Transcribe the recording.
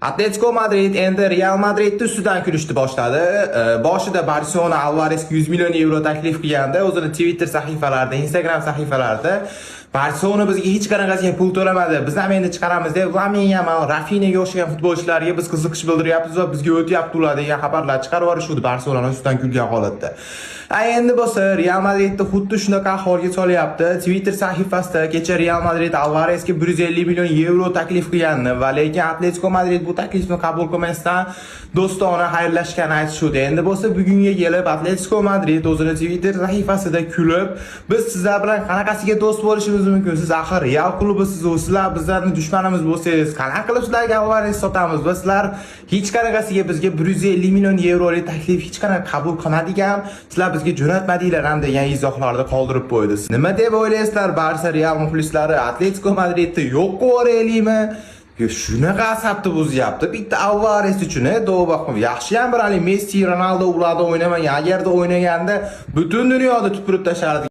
Atletico Madrid endi Real Madridni ustidan kulishni boshladi. Boshida Barselona Alvaresga 100 million euro taklif qilganda, o'zining Twitter sahifalarida, Instagram sahifalarida Barselona bizga hech qanaqasiga pul to'lamadi. Biz ham endi chiqaramiz deb Lamine Yamal, Rafinhaga o'xshagan futbolchilarga biz qiziqish bildiryapmiz va bizga o'tyapti ular degan xabarlar chiqarib yuborishdi Barselona ustidan kulgan holatda. Endi bo'lsa Real Madridni xuddi shunaqa ahvolga solyapti. Twitter sahifasida kecha Real Madrid Alvaresga 150 million euro taklif qilganini va lekin Atletico Madrid bu taklifni qabul qilmasdan do'stona xayrlashgan aytishdi. Endi bo'lsa bugunga kelib Atletico Madrid o'zining Twitter sahifasida kulib, biz sizlar bilan qanaqasiga do'st bo'lishimiz mumkin? Siz axir Real klubisiz, sizlar bizlarning dushmanimiz bo'lsangiz, qanaqa qilib sizlarga Alvares sotamiz? Va sizlar hech qanaqasiga bizga 150 million yevrolik taklif hech qanaqa qabul qilmadigan, sizlar bizga jo'natmadinglar ham degan izohlarni qoldirib qo'ydi. Nima deb o'ylaysizlar, Barsa Real muxlislari Atletico Madridni yo'q qo'yaylikmi? Shunaqa asabni buzyapti. Bitta Alvares uchun, yaxshi ham bir Messi, Ronaldo ularda o'ynamagan, agarda o'ynaganda butun dunyoda tupurib tashardi.